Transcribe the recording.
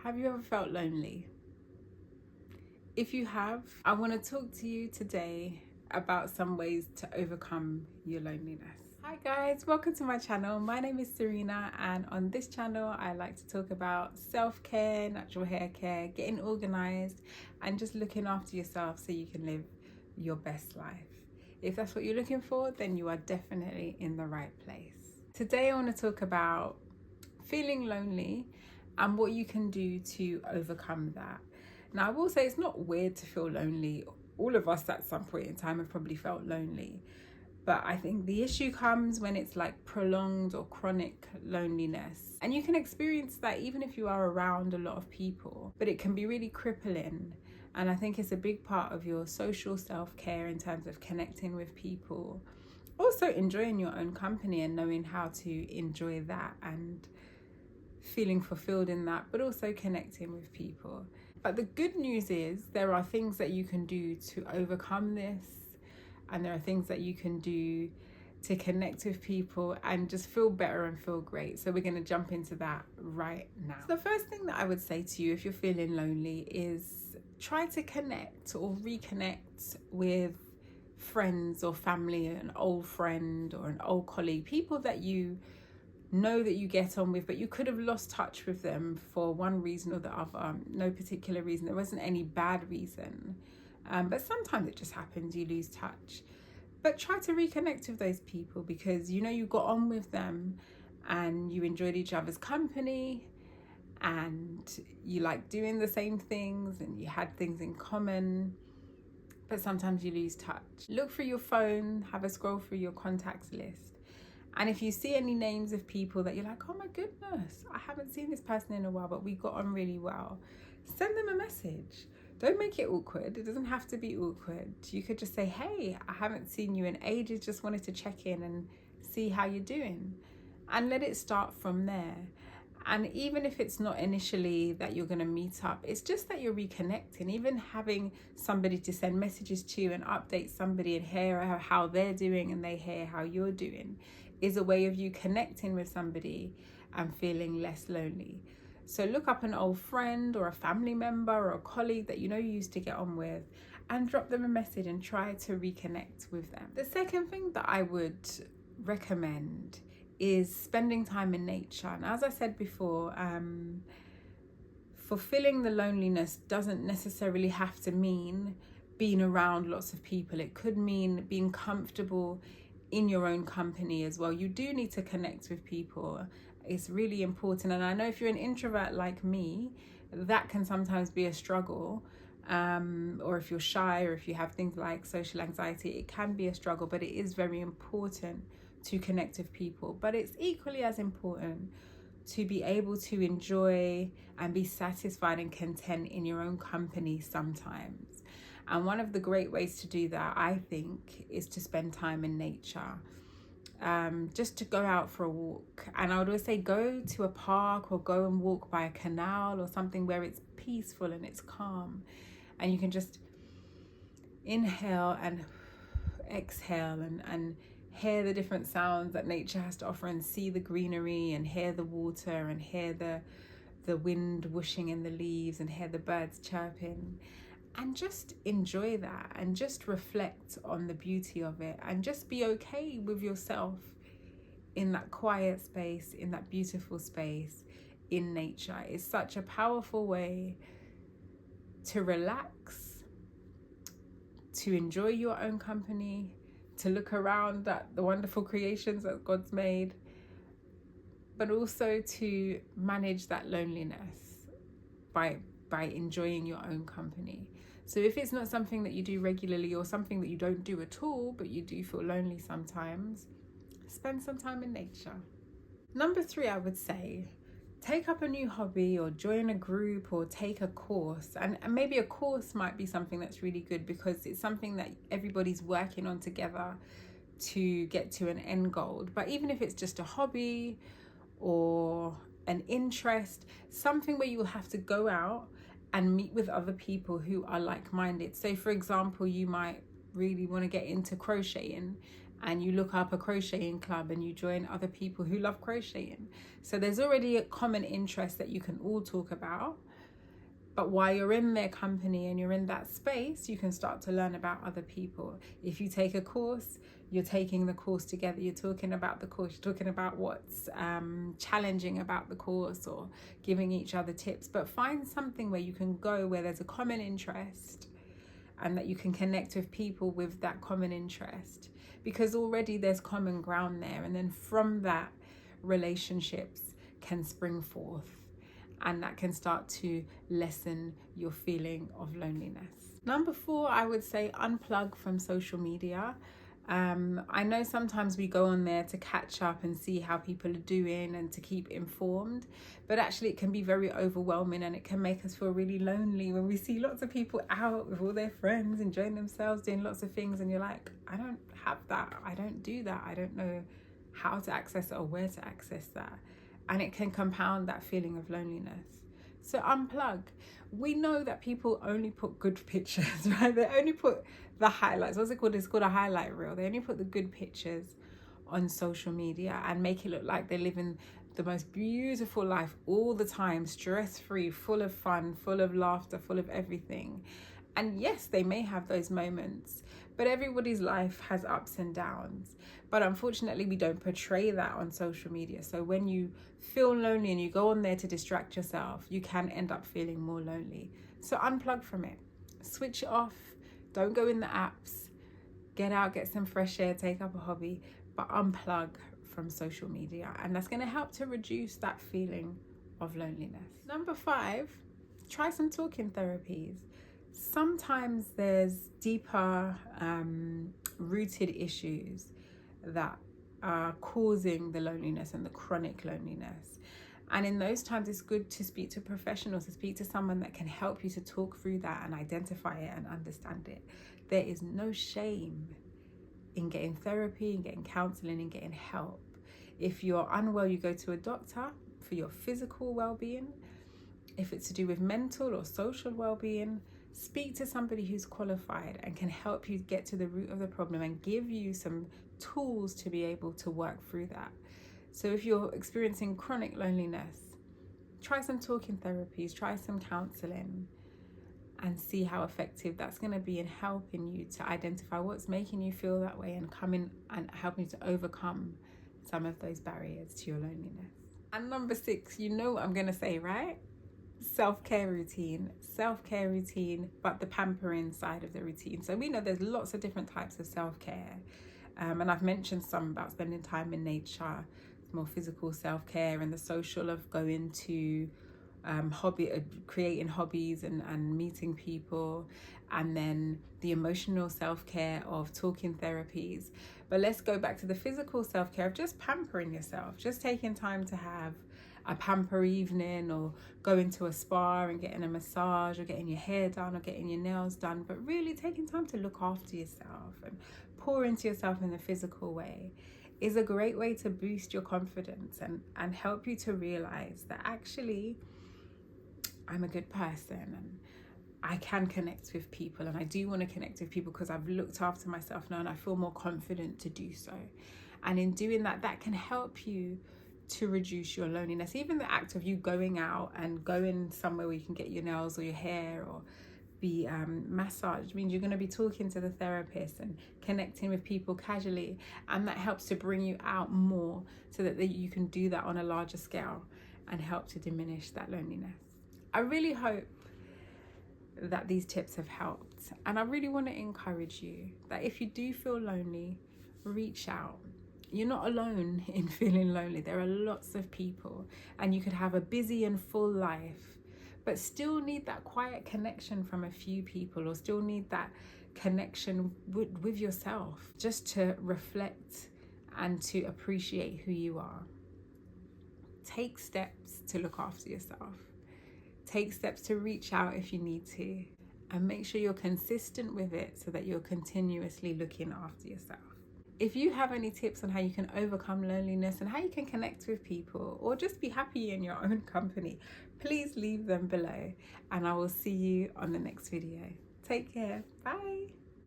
Have you ever felt lonely? If you have, I want to talk to you today about some ways to overcome your loneliness. Hi guys, welcome to my channel. My name is Serena, and on this channel I like to talk about self-care, natural hair care, getting organized, and just looking after yourself so you can live your best life. If that's what you're looking for, then you are definitely in the right place. Today I want to talk about feeling lonely and what you can do to overcome that. Now, I will say it's not weird to feel lonely. All of us at some point in time have probably felt lonely. But I think the issue comes when it's like prolonged or chronic loneliness. And you can experience that even if you are around a lot of people, but it can be really crippling. And I think it's a big part of your social self-care in terms of connecting with people. Also enjoying your own company and knowing how to enjoy that and feeling fulfilled in that, but also connecting with people. But the good news is there are things that you can do to overcome this, and there are things that you can do to connect with people and just feel better and feel great. So we're going to jump into that right now. So the first thing that I would say to you if you're feeling lonely is try to connect or reconnect with friends or family, an old friend or an old colleague, people that you know that you get on with, but you could have lost touch with them for one reason or the other. No particular reason. There wasn't any bad reason, but sometimes it just happens, you lose touch. But try to reconnect with those people because you know you got on with them and you enjoyed each other's company and you like doing the same things and you had things in common. But sometimes you lose touch. Look through your phone, have a scroll through your contacts list. And if you see any names of people that you're like, oh my goodness, I haven't seen this person in a while, but we got on really well, send them a message. Don't make it awkward. It doesn't have to be awkward. You could just say, hey, I haven't seen you in ages, just wanted to check in and see how you're doing. And let it start from there. And even if it's not initially that you're going to meet up, it's just that you're reconnecting. Even having somebody to send messages to and update somebody and hear how they're doing and they hear how you're doing is a way of you connecting with somebody and feeling less lonely. So look up an old friend or a family member or a colleague that you know you used to get on with and drop them a message and try to reconnect with them. The second thing that I would recommend is spending time in nature. And as I said before, fulfilling the loneliness doesn't necessarily have to mean being around lots of people. It could mean being comfortable in your own company as well. You do need to connect with people. It's really important. And I know if you're an introvert like me, that can sometimes be a struggle. Or if you're shy or if you have things like social anxiety, it can be a struggle, but it is very important to connect with people. But it's equally as important to be able to enjoy and be satisfied and content in your own company sometimes. And one of the great ways to do that, I think, is to spend time in nature. Just to go out for a walk. And I would always say go to a park or go and walk by a canal or something where it's peaceful and it's calm. And you can just inhale and exhale and hear the different sounds that nature has to offer and see the greenery and hear the water and hear the wind whooshing in the leaves and hear the birds chirping. And just enjoy that and just reflect on the beauty of it and just be okay with yourself in that quiet space, in that beautiful space in nature. It's such a powerful way to relax, to enjoy your own company, to look around at the wonderful creations that God's made, but also to manage that loneliness by enjoying your own company. So if it's not something that you do regularly or something that you don't do at all, but you do feel lonely sometimes, spend some time in nature. Number 3, I would say, take up a new hobby or join a group or take a course. And maybe a course might be something that's really good because it's something that everybody's working on together to get to an end goal. But even if it's just a hobby or an interest, something where you will have to go out and meet with other people who are like-minded. So for example, you might really want to get into crocheting and you look up a crocheting club and you join other people who love crocheting. So there's already a common interest that you can all talk about. But while you're in their company and you're in that space, you can start to learn about other people. If you take a course, you're taking the course together. You're talking about the course. You're talking about what's challenging about the course, or giving each other tips. But find something where you can go where there's a common interest, and that you can connect with people with that common interest, because already there's common ground there. And then from that, relationships can spring forth, and that can start to lessen your feeling of loneliness. Number 4, I would say unplug from social media. I know sometimes we go on there to catch up and see how people are doing and to keep informed, but actually it can be very overwhelming, and it can make us feel really lonely when we see lots of people out with all their friends, enjoying themselves, doing lots of things, and you're like, I don't have that, I don't do that, I don't know how to access it or where to access that. And it can compound that feeling of loneliness. So unplug. We know that people only put good pictures, right? They only put the highlights. What's it called? It's called a highlight reel. They only put the good pictures on social media and make it look like they're living the most beautiful life all the time, stress-free, full of fun, full of laughter, full of everything. And yes, they may have those moments, but everybody's life has ups and downs. But unfortunately, we don't portray that on social media. So when you feel lonely and you go on there to distract yourself, you can end up feeling more lonely. So unplug from it. Switch it off. Don't go in the apps. Get out, get some fresh air, take up a hobby, but unplug from social media. And that's going to help to reduce that feeling of loneliness. Number 5, try some talking therapies. Sometimes there's deeper rooted issues that are causing the loneliness and the chronic loneliness. And in those times, it's good to speak to professionals, to speak to someone that can help you to talk through that and identify it and understand it. There is no shame in getting therapy and getting counseling and getting help. If you're unwell, you go to a doctor for your physical well-being. If it's to do with mental or social well-being, speak to somebody who's qualified and can help you get to the root of the problem and give you some tools to be able to work through that. So if you're experiencing chronic loneliness, try some talking therapies, try some counseling, and see how effective that's going to be in helping you to identify what's making you feel that way and coming and helping you to overcome some of those barriers to your loneliness. And number 6, you know what I'm going to say, right? Self-care routine, but the pampering side of the routine. So we know there's lots of different types of self-care. And I've mentioned some about spending time in nature, more physical self-care, and the social of going to creating hobbies and meeting people, and then the emotional self-care of talking therapies. But let's go back to the physical self-care of just pampering yourself, just taking time to have a pamper evening, or going to a spa and getting a massage, or getting your hair done, or getting your nails done, but really taking time to look after yourself and pour into yourself in a physical way is a great way to boost your confidence and help you to realize that actually I'm a good person and I can connect with people, and I do want to connect with people because I've looked after myself now and I feel more confident to do so. And in doing that, that can help you to reduce your loneliness. Even the act of you going out and going somewhere where you can get your nails or your hair or be massaged means you're going to be talking to the therapist and connecting with people casually, and that helps to bring you out more so that you can do that on a larger scale and help to diminish that loneliness. I really hope that these tips have helped, and I really want to encourage you that if you do feel lonely, reach out. You're not alone in feeling lonely. There are lots of people, and you could have a busy and full life but still need that quiet connection from a few people, or still need that connection with yourself, just to reflect and to appreciate who you are. Take steps to look after yourself. Take steps to reach out if you need to, and make sure you're consistent with it so that you're continuously looking after yourself. If you have any tips on how you can overcome loneliness and how you can connect with people or just be happy in your own company, please leave them below, and I will see you on the next video. Take care. Bye.